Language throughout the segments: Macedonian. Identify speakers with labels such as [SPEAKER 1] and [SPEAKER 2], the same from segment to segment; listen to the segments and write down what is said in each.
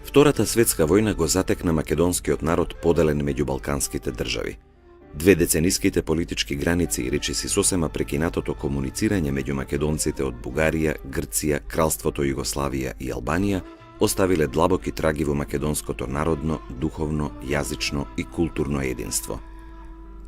[SPEAKER 1] Втората светска војна го затекна македонскиот народ поделен меѓу балканските држави. Дведецениските политички граници и речиси сосема прекинатото комуницирање меѓу македонците од Бугарија, Грција, Кралството Југославија и Албанија оставиле длабоки траги во македонското народно, духовно, јазично и културно единство.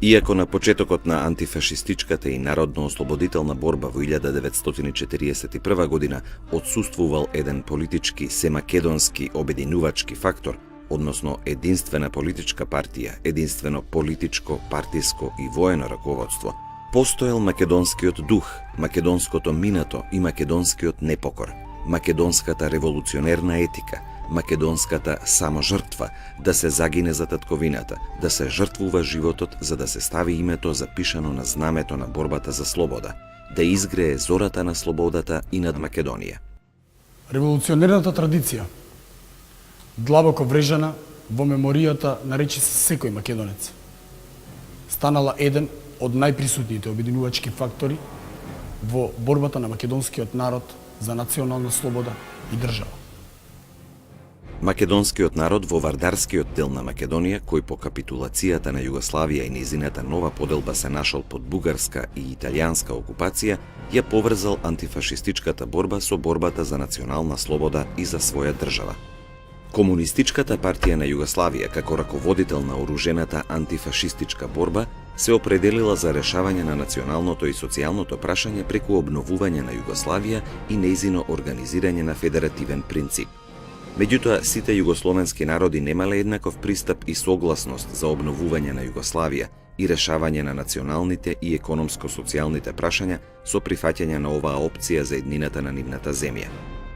[SPEAKER 1] Иако на почетокот на антифашистичката и народно-ослободителна борба во 1941 година отсуствувал еден политички семакедонски обединувачки фактор, односно единствена политичка партија, единствено политичко, партиско и воено раководство, постоел македонскиот дух, македонското минато и македонскиот непокор, македонската револуционерна етика, македонската саможртва, да се загине за татковината, да се жртвува животот за да се стави името запишано на знамето на борбата за слобода, да изгрее зората на слободата и над Македонија.
[SPEAKER 2] Револуционерната традиција, длабоко врежана во меморијата на речиси секој македонец, станала еден од најприсутните обединувачки фактори во борбата на македонскиот народ за национална слобода и држава.
[SPEAKER 1] Македонскиот народ во вардарскиот дел на Македонија, кој по капитулацијата на Југославија и нејзината нова поделба се нашол под бугарска и италијанска окупација, ја поврзал антифашистичката борба со борбата за национална слобода и за своја држава. Комунистичката партија на Југославија, како раководител на оружената антифашистичка борба, се определила за решавање на националното и социјалното прашање преку обновување на Југославија и нејзино организирање на федеративен принцип. Меѓутоа, сите југословенски народи немале еднаков пристап и согласност за обновување на Југославија и решавање на националните и економско-социјалните прашања со прифаќање на оваа опција за еднината на нивната земја.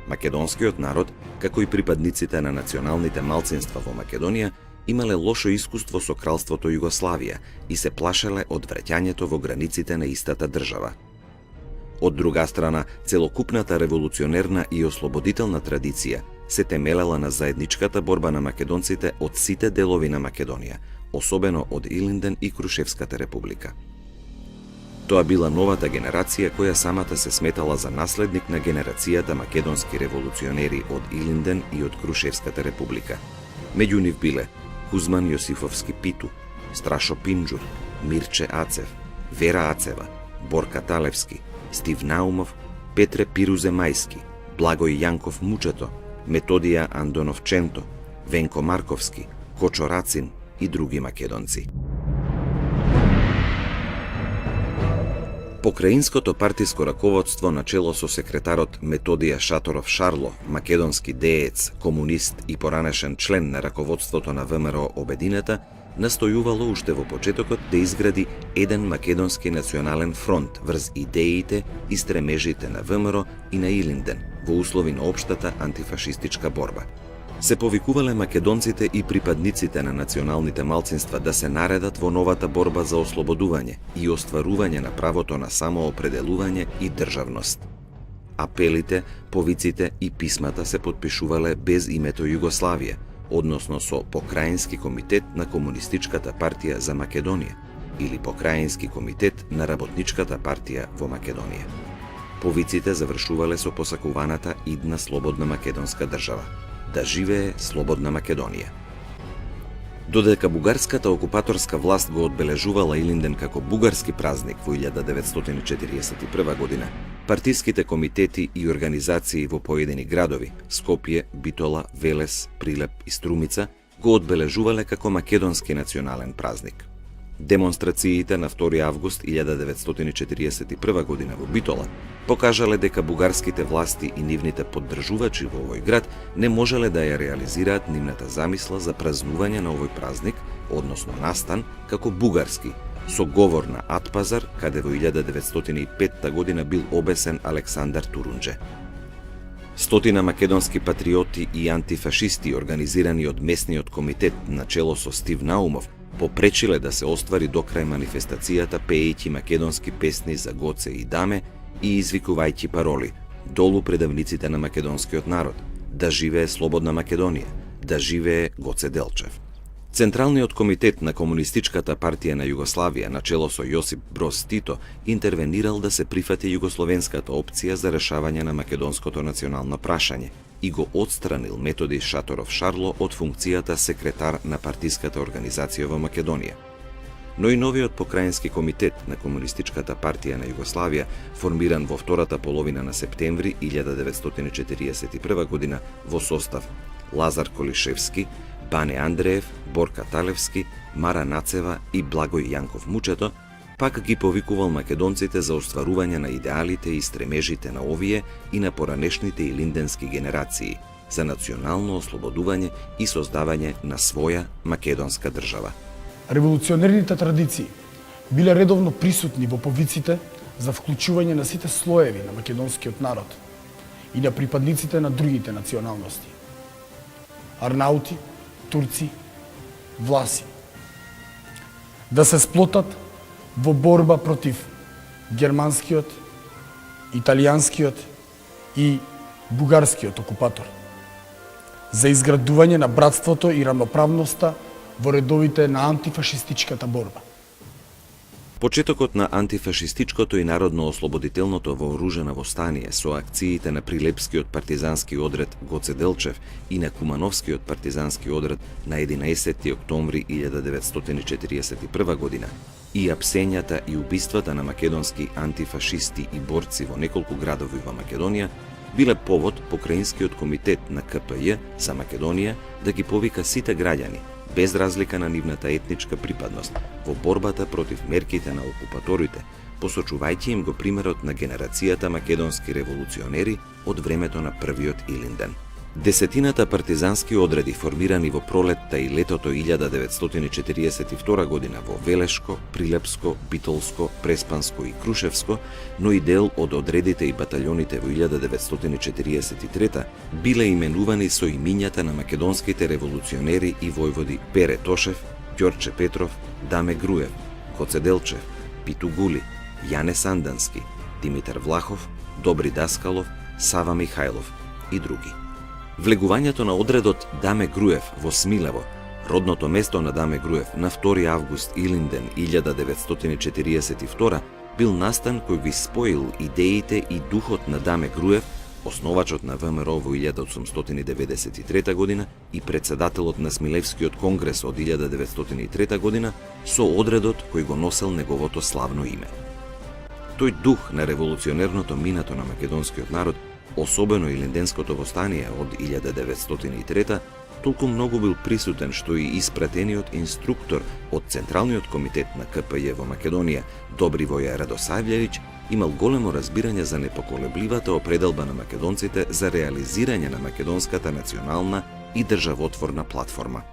[SPEAKER 1] Македонскиот народ, како и припадниците на националните малцинства во Македонија, имале лошо искуство со Кралството Југославија и се плашеле од враќањето во границите на истата држава. Од друга страна, целокупната револуционерна и ослободителна традиција се темелела на заедничката борба на македонците од сите делови на Македонија, особено од Илинден и Крушевската република. Тоа била новата генерација која самата се сметала за наследник на генерацијата македонски револуционери од Илинден и од Крушевската република. Меѓу нив биле Кузман Јосифовски Питу, Страшо Пинџур, Мирче Ацев, Вера Ацева, Борка Талевски, Стив Наумов, Петре Пирузе Мајски, Благој Јанков Мучето, Методија Андоновченто, Венко Марковски, Кочо Рацин и други македонци. Покраинското партиско раководство начело со секретарот Методија Шаторов Шарло, македонски деец, комунист и поранешен член на раководството на ВМРО Обединета, настојувало уште во почетокот да изгради еден македонски национален фронт врз идеите и стремежите на ВМРО и на Илинден во услови на општата антифашистичка борба. Се повикувале македонците и припадниците на националните малцинства да се наредат во новата борба за ослободување и остварување на правото на самоопределување и државност. Апелите, повиците и писмата се потпишувале без името Југославија, односно со Покраински комитет на Комунистичката партија за Македонија или Покраински комитет на Работничката партија во Македонија. Повиците завршувале со посакуваната идна слободна македонска држава. Да живее слободна Македонија. Додека бугарската окупаторска власт го одбележувала Илинден како бугарски празник во 1941 година, партиските комитети и организации во поедини градови, Скопје, Битола, Велес, Прилеп и Струмица, го одбележувале како македонски национален празник. Демонстрациите на 2 август 1941 година во Битола покажале дека бугарските власти и нивните поддржувачи во овој град не можеле да ја реализираат нивната замисла за празнување на овој празник, односно настан, како бугарски, со говор на Атпазар, каде во 1905 година бил обесен Александар Турунџе. Стотина македонски патриоти и антифашисти, организирани од местниот комитет на чело со Стив Наумов, попречиле да се оствари до крај манифестацијата пеејќи македонски песни за Гоце и Даме и извикувајќи пароли долу предавниците на македонскиот народ, да живее слободна Македонија, да живее Гоце Делчев. Централниот комитет на Комунистичката партија на Југославија на чело со Јосип Броз Тито интервенирал да се прифати југословенската опција за решавање на македонското национално прашање и го отстранил Методи Шаторов Шарло од функцијата секретар на партиската организација во Македонија. Но и новиот покраински комитет на Комунистичката партија на Југославија, формиран во втората половина на септември 1941 година во состав Лазар Колишевски, Бане Андреев, Борка Талевски, Мара Нацева и Благој Јанков Мучето, пак ги повикувал македонците за остварување на идеалите и стремежите на овие и на поранешните илинденски генерации за национално ослободување и создавање на своја македонска држава.
[SPEAKER 2] Револуционерните традиции биле редовно присутни во повиците за вклучување на сите слоеви на македонскиот народ и на припадниците на другите националности. Арнаути, турци, власи. Да се сплотат во борба против германскиот, италијанскиот и бугарскиот окупатор, за изградување на братството и рамноправноста во редовите на антифашистичката борба.
[SPEAKER 1] Почетокот на антифашистичкото и народно-ослободителното вооружено востание со акциите на Прилепскиот партизански одред Гоце Делчев и на Кумановскиот партизански одред на 11. октомври 1941 година и апсењата и убиствата на македонски антифашисти и борци во неколку градови во Македонија биле повод Покраинскиот комитет на КПЈ за Македонија да ги повика сите граѓани, без разлика на нивната етничка припадност, во борбата против мерките на окупаторите, посочувајќи им го примерот на генерацијата македонски револуционери од времето на првиот Илинден. Десетината партизански одреди формирани во пролетта и летото 1942 година во Велешко, Прилепско, Битолско, Преспанско и Крушевско, но и дел од одредите и баталјоните во 1943 биле именувани со имињата на македонските револуционери и војводи Пере Тошев, Ѓорче Петров, Даме Груев, Гоце Делчев, Питу Гули, Јане Сандански, Димитар Влахов, Добри Даскалов, Сава Михајлов и други. Влегувањето на одредот Даме Груев во Смилево, родното место на Даме Груев, на 2 август Илинден 1942, бил настан кој ги споил идеите и духот на Даме Груев, основачот на ВМРО во 1893 година и председателот на Смилевскиот конгрес од 1903 година, со одредот кој го носел неговото славно име. Тој дух на револуционерното минато на македонскиот народ, особено Илинденското востание од 1903, толку многу бил присутен што и испратениот инструктор од Централниот комитет на КПЈ во Македонија, Добривој Радосављевиќ, имал големо разбирање за непоколебливата определба на македонците за реализирање на македонската национална и државотворна платформа.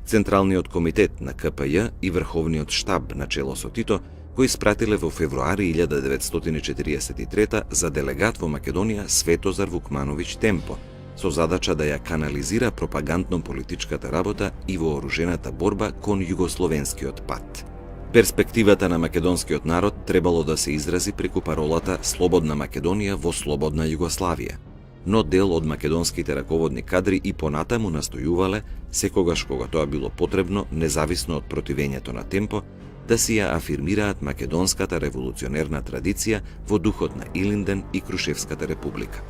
[SPEAKER 1] Централниот комитет на КПЈ и Врховниот штаб на чело со Тито го испратиле во февруари 1943 за делегат во Македонија Светозар Вукмановиќ Темпо, со задача да ја канализира пропагандно-политичката работа и вооружената борба кон југословенскиот пат. Перспективата на македонскиот народ требало да се изрази преку паролата Слободна Македонија во Слободна Југославија, но дел од македонските раководни кадри и понатаму настојувале, секогаш кога тоа било потребно, независно од противењето на Темпо, да си ја афирмираат македонската револуционерна традиција во духот на Илинден и Крушевската република.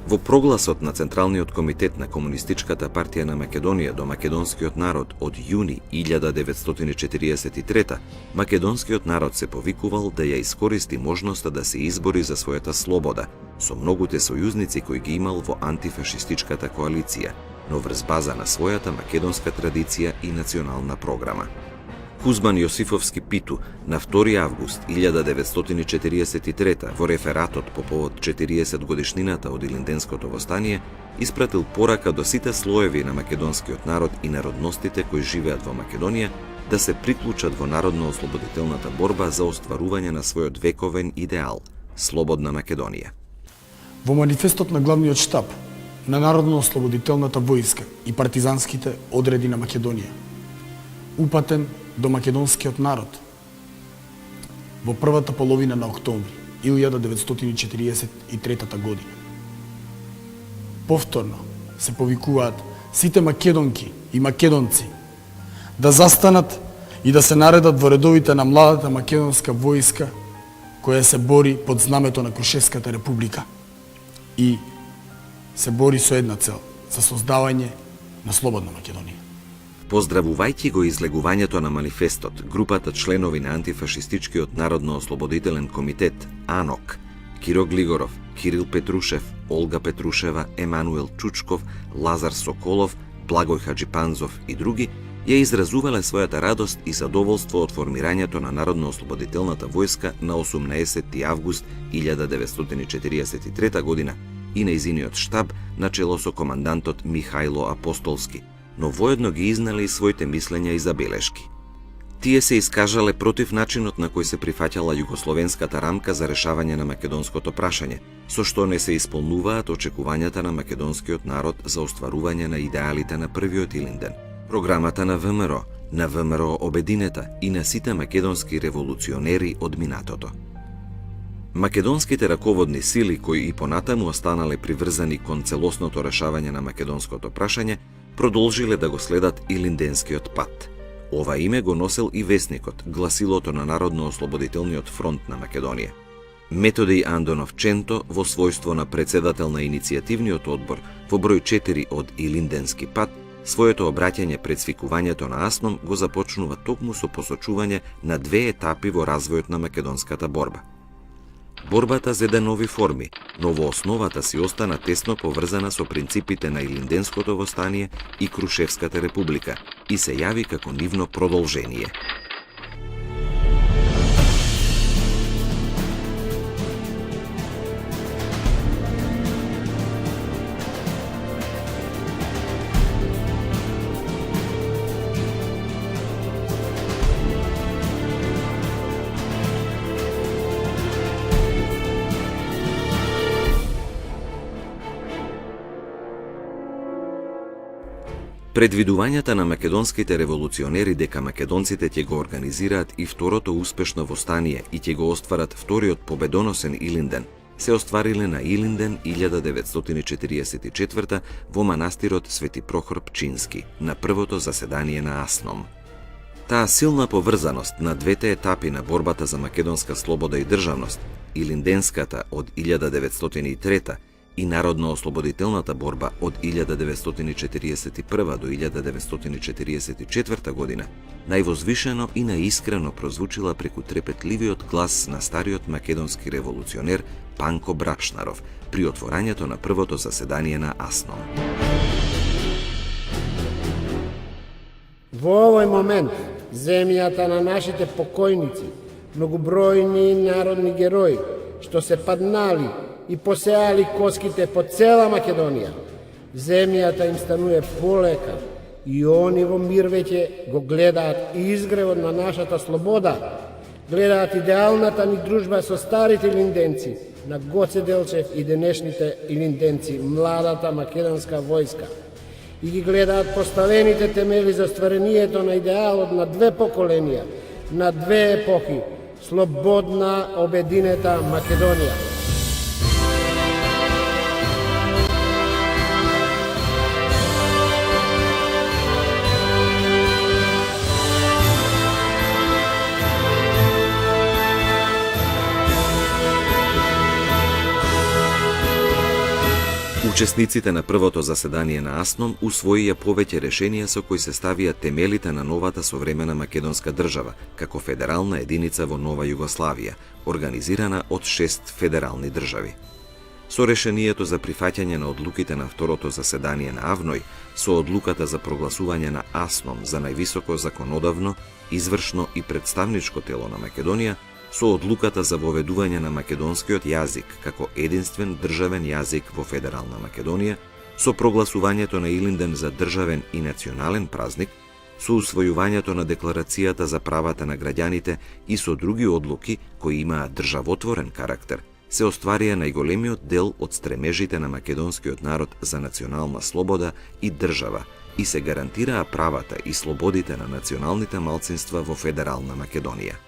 [SPEAKER 1] Во прогласот на Централниот комитет на Комунистичката партија на Македонија до македонскиот народ од јуни 1943, македонскиот народ се повикувал да ја искористи можноста да се избори за својата слобода, со многуте сојузници кои ги имал во антифашистичката коалиција, но врз база на својата македонска традиција и национална програма. Кузман Јосифовски Питу на 2 август 1943 во рефератот по повод 40 годишнината од Илинденското востание испратил порака до сите слоеви на македонскиот народ и народностите кои живеат во Македонија да се приклучат во народно-ослободителната борба за остварување на својот вековен идеал – Слободна Македонија.
[SPEAKER 2] Во манифестот на главниот штаб на Народно-ослободителната војска и партизанските одреди на Македонија, упатен до македонскиот народ во првата половина на октомври 1943 година. Повторно се повикуваат сите македонки и македонци да застанат и да се наредат во редовите на младата македонска војска која се бори под знамето на Крушевската република и се бори со една цел – за создавање на слободна Македонија.
[SPEAKER 1] Поздравувајќи го излегувањето на манифестот, групата членови на антифашистичкиот народно-ослободителен комитет АНОК, Киро Глигоров, Кирил Петрушев, Олга Петрушева, Емануел Чучков, Лазар Соколов, Благој Хаджипанзов и други, ја изразувале својата радост и задоволство од формирањето на Народно-ослободителната војска на 18 август 1943 година и нејзиниот штаб начело со командантот Михајло Апостолски, но воедно ги изнале и своите мислења и забелешки. Тие се искажале против начинот на кој се прифаќала југословенската рамка за решавање на македонското прашање, со што не се исполнуваат очекувањата на македонскиот народ за остварување на идеалите на првиот Илинден, програмата на ВМРО Обединета и на сите македонски револуционери од минатото. Македонските раководни сили, кои и понатаму останале приврзани кон целосното решавање на македонското прашање, продолжиле да го следат Илинденскиот пат. Ова име го носел и весникот, гласилото на Народно-ослободителниот фронт на Македонија. Методи Андонов Ченто, во својство на председател на иницијативниот одбор во број 4 од Илинденски пат, своето обраќање пред свикувањето на АСНОМ го започнува токму со посочување на две етапи во развојот на македонската борба. Борбата зеде нови форми, но во основата си остана тесно поврзана со принципите на Илинденското востание и Крушевската република и се јави како нивно продолжение. Предвидувањата на македонските револуционери дека македонците ќе го организираат и второто успешно востание и ќе го остварат вториот победоносен Илинден, се оствариле на Илинден 1944 во манастирот Свети Прохор Пчински, на првото заседание на АСНОМ. Таа силна поврзаност на двете етапи на борбата за македонска слобода и државност, Илинденската од 1903 и Народно-ослободителната борба од 1941 до 1944 година, највозвишено и наискрено прозвучила преку трепетливиот глас на стариот македонски револуционер Панко Брапшнаров при отворањето на првото заседание на АСНОМ.
[SPEAKER 3] Во овој момент, земјата на нашите покојници, многобројни народни герои, што се паднали и посеали коските по цела Македонија, земјата им станува полека и они во мир веќе го гледаат изгревот на нашата слобода, гледаат идеалната ни дружба со старите илинденци, на Гоце Делчев и денешните илинденци, младата македонска војска, и ги гледаат поставените темели за стварението на идеалот на две поколенија, на две епохи, слободна обединета Македонија.
[SPEAKER 1] Учесниците на првото заседание на АСНОМ усвоија повеќе решенија со кои се ставија темелите на новата современа македонска држава, како федерална единица во Нова Југославија, организирана од 6 федерални држави. Со решението за прифаќање на одлуките на второто заседание на АВНОј, со одлуката за прогласување на АСНОМ за највисоко законодавно, извршно и представничко тело на Македонија, со одлуката за воведување на македонскиот јазик како единствен државен јазик во Федерална Македонија, со прогласувањето на Илинден за државен и национален празник, со усвојувањето на Декларацијата за правата на граѓаните и со други одлуки кои имаат државотворен карактер, се остварија најголемиот дел од стремежите на македонскиот народ за национална слобода и држава и се гарантираа правата и слободите на националните малцинства во Федерална Македонија.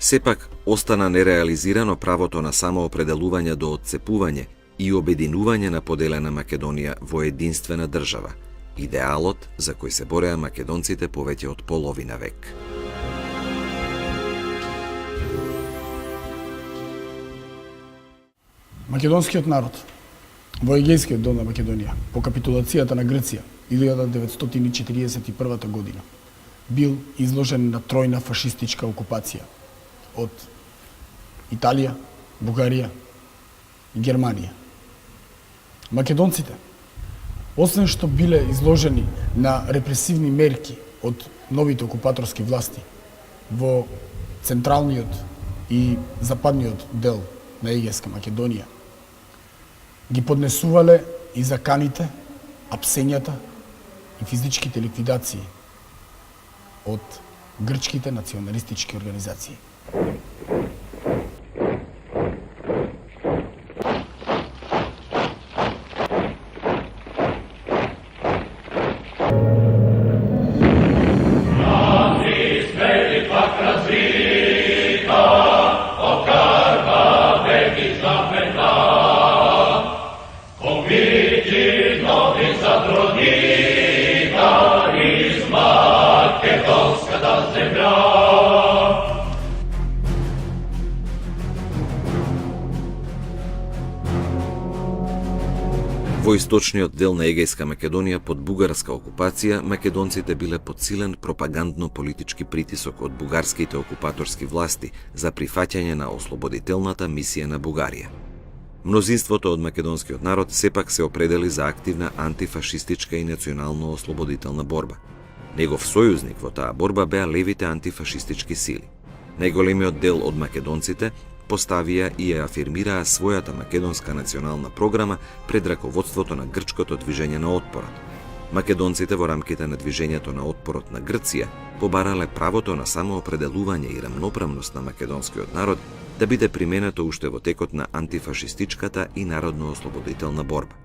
[SPEAKER 1] Сепак, остана нереализирано правото на самоопределување до отцепување и обединување на поделена Македонија во единствена држава, идеалот за кој се бореа македонците повеќе од половина век.
[SPEAKER 2] Македонскиот народ во Егејскиот дел на Македонија по капитулацијата на Грција 1941 година бил изложен на тројна фашистичка окупација од Италија, Бугарија и Германија. Македонците, освен што биле изложени на репресивни мерки од новите окупаторски власти во централниот и западниот дел на Егејска Македонија, ги поднесувале и заканите, апсењата и физичките ликвидации од грчките националистички организации.
[SPEAKER 1] Во источниот дел на Егејска Македонија под бугарска окупација, македонците биле под силен пропагандно-политички притисок од бугарските окупаторски власти за прифаќање на ослободителната мисија на Бугарија. Мнозинството од македонскиот народ сепак се определи за активна антифашистичка и национално-ослободителна борба. Негов сојузник во таа борба беа левите антифашистички сили. Најголемиот дел од македонците поставија и ја афирмираа својата македонска национална програма пред раководството на грчкото движење на отпорот. Македонците во рамките на движењето на отпорот на Грција побарале правото на самоопределување и рамноправност на македонскиот народ да биде применето уште во текот на антифашистичката и народно-ослободителна борба.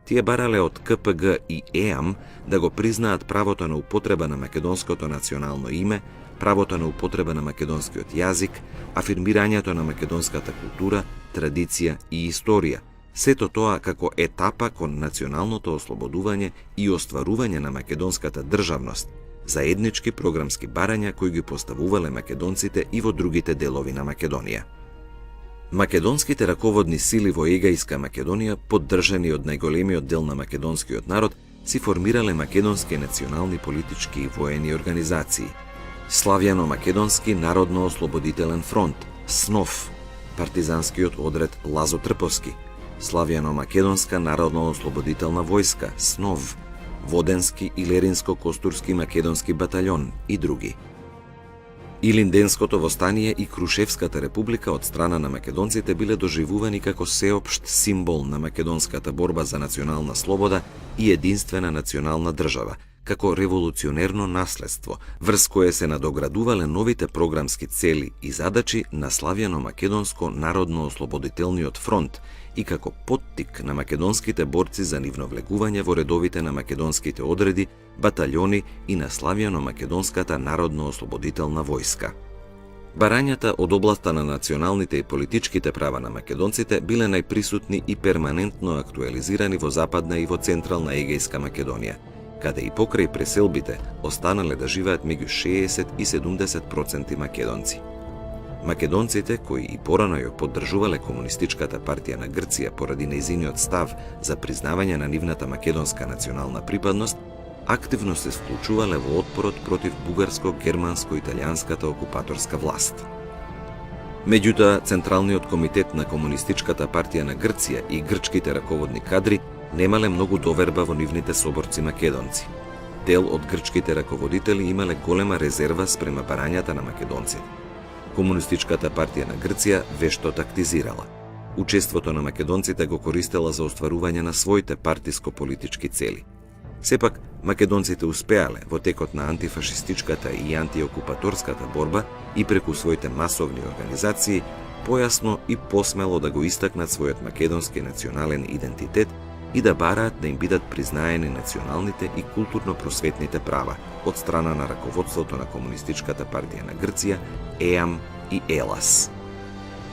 [SPEAKER 1] Тие барале од КПГ и ЕАМ да го признаат правото на употреба на македонското национално име, правото на употреба на македонскиот јазик, афирмирањето на македонската култура, традиција и историја, сето тоа како етапа кон националното ослободување и остварување на македонската државност, заеднички програмски барања кои ги поставувале македонците и во другите делови на Македонија. Македонските раководни сили во Егејска Македонија, поддржани од најголемиот дел на македонскиот народ, си формирале македонски национални политички и воени организации: Славјано-македонски народно-ослободителен фронт, СНОФ, партизанскиот одред Лазо Трповски, Славјано-македонска народно-ослободителна војска, СНОВ, Воденски и Леринско-Костурски македонски батаљон и други. Илинденското востание и Крушевската република од страна на македонците биле доживувани како сеопшт символ на македонската борба за национална слобода и единствена национална држава, како револуционерно наследство, врз кое се надоградувале новите програмски цели и задачи на Славјано-македонско народно-ослободителниот фронт и како поттик на македонските борци за нивно влегување во редовите на македонските одреди, батаљони и на Славјано-македонската народно-ослободителна војска. Барањата од областа на националните и политичките права на македонците биле најприсутни и перманентно актуализирани во Западна и во Централна Егејска Македонија, каде и покрај преселбите останале да живеат меѓу 60 и 70% македонци. Македонците, кои и порано ја поддржувале Комунистичката партија на Грција поради нејзиниот став за признавање на нивната македонска национална припадност, активно се вклучувале во отпорот против бугарско-германско-италијанската окупаторска власт. Меѓутоа, Централниот комитет на Комунистичката партија на Грција и грчките раководни кадри немале многу доверба во нивните соборци македонци. Дел од грчките раководители имале голема резерва спрема барањата на македонците. Комунистичката партија на Грција вешто тактизирала. Учеството на македонците го користела за остварување на своите партиско-политички цели. Сепак, македонците успеале во текот на антифашистичката и антиокупаторската борба и преку своите масовни организации појасно и посмело да го истакнат својот македонски национален идентитет и да бараат да им бидат признаени националните и културно-просветните права од страна на раководството на Комунистичката партија на Грција, ЕАМ и ЕЛАС.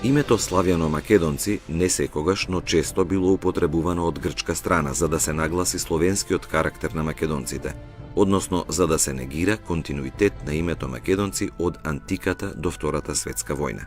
[SPEAKER 1] Името Славјано-македонци не секогаш, но често било употребувано од грчка страна за да се нагласи словенскиот карактер на македонците, односно за да се негира континуитет на името македонци од антиката до Втората светска војна.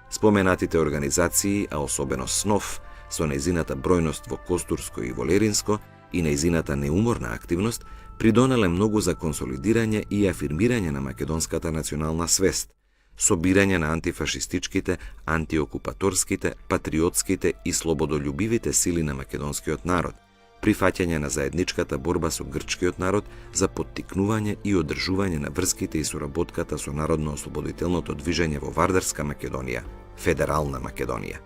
[SPEAKER 1] Споменатите организации, а особено СНОФ, со нејзината бројност во Костурско и Волеринско и нејзината неуморна активност, придонеле многу за консолидирање и афирмирање на македонската национална свест, собирање на антифашистичките, антиокупаторските, патриотските и слободолюбивите сили на македонскиот народ, прифаќање на заедничката борба со грчкиот народ за поттикнување и одржување на врските и соработката со народно-ослободителното движење во Вардарска Македонија, Федерална Македонија.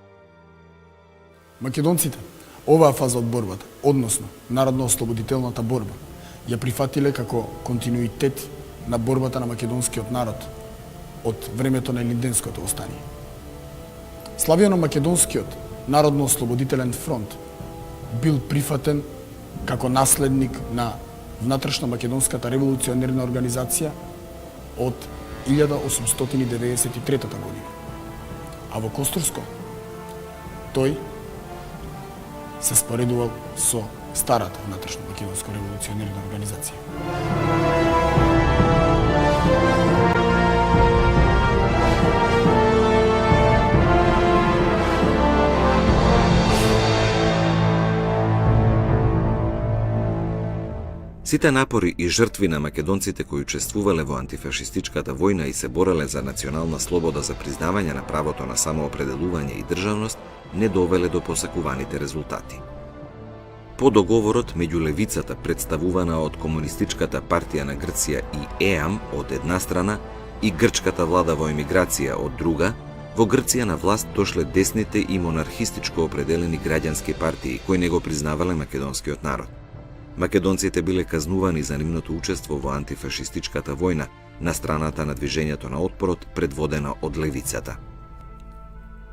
[SPEAKER 2] Македонците, оваа фаза од борбата, односно народно-ослободителната борба, ја прифатиле како континуитет на борбата на македонскиот народ од времето на Илинденското остание. Славјано македонскиот народно-ослободителен фронт бил прифатен како наследник на внатрешно-македонската револуционерна организација од 1893 година. А во Костурско, тој се споредувал со старата внатрешно-македонска револуционерна организација.
[SPEAKER 1] Сите напори и жртви на македонците кои учествувале во антифашистичката војна и се бореле за национална слобода за признавање на правото на самоопределување и државност не довеле до посакуваните резултати. По договорот меѓу левицата, представувана од Комунистичката партија на Грција и ЕАМ од една страна и грчката влада во емиграција од друга, во Грција на власт дошле десните и монархистичко определени граѓански партии кои не го признавале македонскиот народ. Македонците биле казнувани за нивното учество во антифашистичката војна на страната на движењето на отпорот предводено од левицата.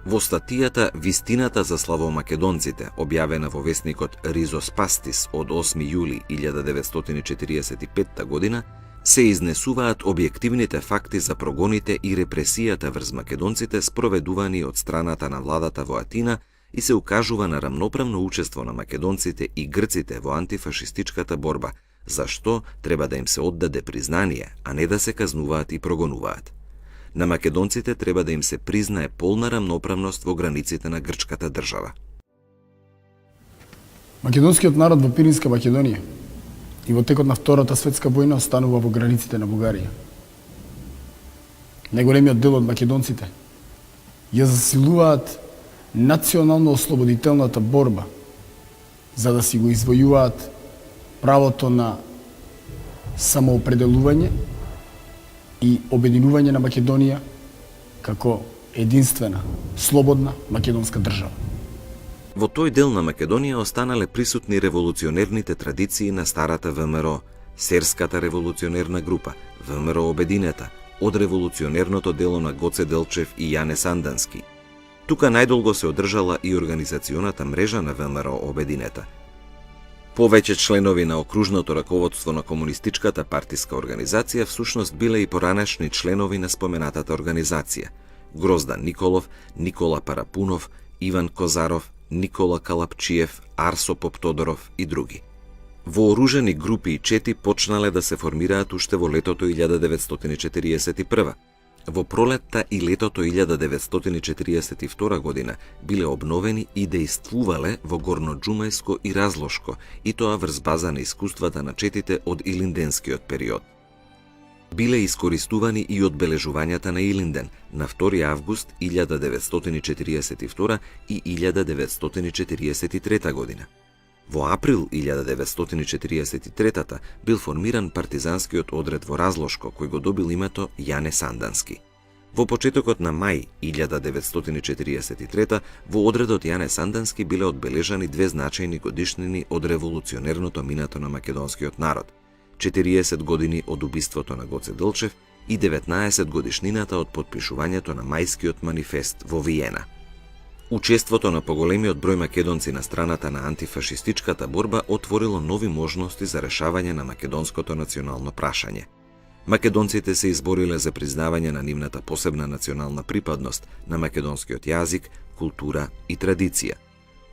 [SPEAKER 1] Во статијата «Вистината за славомакедонците», објавена во весникот Ризоспастис од 8 јули 1945 година, се изнесуваат објективните факти за прогоните и репресијата врз македонците спроведувани од страната на владата во Атина и се укажува на рамноправно учество на македонците и грците во антифашистичката борба, за што треба да им се оддаде признание, а не да се казнуваат и прогонуваат. На македонците треба да им се признае полна рамноправност во границите на грчката држава.
[SPEAKER 2] Македонскиот народ во Пиринска Македонија и во текот на Втората светска војна останува во границите на Бугарија. Најголемиот дел од македонците ја засилуваат национално-ослободителната борба за да си го извојуваат правото на самоопределување и обединување на Македонија како единствена, слободна македонска држава.
[SPEAKER 1] Во тој дел на Македонија останале присутни револуционерните традиции на старата ВМРО, Серската револуционерна група, ВМРО Обединета, од револуционерното дело на Гоце Делчев и Јане Сандански. Тука најдолго се одржала и организационата мрежа на ВМРО Обединета. Повеќе членови на окружното раководство на Комунистичката партиска организација всушност биле и поранешни членови на споменатата организација: Гроздан Николов, Никола Парапунов, Иван Козаров, Никола Калапчиев, Арсо Поптодоров и други. Вооружени групи и чети почнале да се формираат уште во летото 1941. Во пролетта и летото 1942 година биле обновени и дејствувале во Горноџумајско и Разлошко, и тоа врз база на искуствата на четите од Илинденскиот период. Биле искористувани и одбележувањата на Илинден на 2 август 1942 и 1943 година. Во април 1943 бил формиран партизанскиот одред во Разлошко, кој го добил името Јане Сандански. Во почетокот на мај 1943 во одредот Јане Сандански биле одбележани две значајни годишнини од револуционерното минато на македонскиот народ: 40 години од убиството на Гоце Делчев и 19 годишнината од потпишувањето на Мајскиот манифест во Виена. Учеството на поголемиот број македонци на страната на антифашистичката борба отворило нови можности за решавање на македонското национално прашање. Македонците се избориле за признавање на нивната посебна национална припадност на македонскиот јазик, култура и традиција.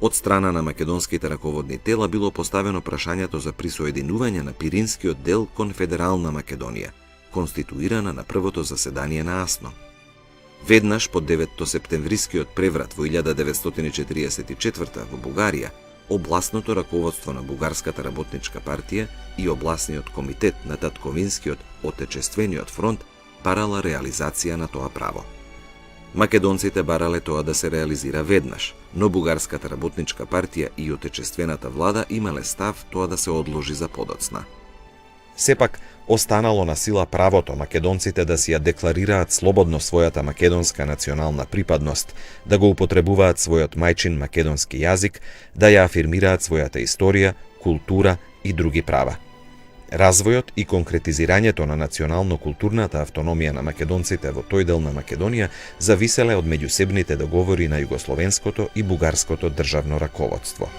[SPEAKER 1] Од страна на македонските раководни тела било поставено прашањето за присоединување на Пиринскиот дел кон Федерална Македонија, конституирана на првото заседание на АСНО. Веднаш по 9-септемврискиот преврат во 1944 во Бугарија, областното раководство на Бугарската работничка партија и областниот комитет на Татковинскиот отечествениот фронт барала реализација на тоа право. Македонците барале тоа да се реализира веднаш, но Бугарската работничка партија и отечествената влада имале став тоа да се одложи за подоцна.
[SPEAKER 4] Сепак, останало на сила правото македонците да си ја декларираат слободно својата македонска национална припадност, да го употребуваат својот мајчин македонски јазик, да ја афирмираат својата историја, култура и други права. Развојот и конкретизирањето на национално-културната автономија на македонците во тој дел на Македонија зависеле од меѓусебните договори на југословенското и бугарското државно раководство.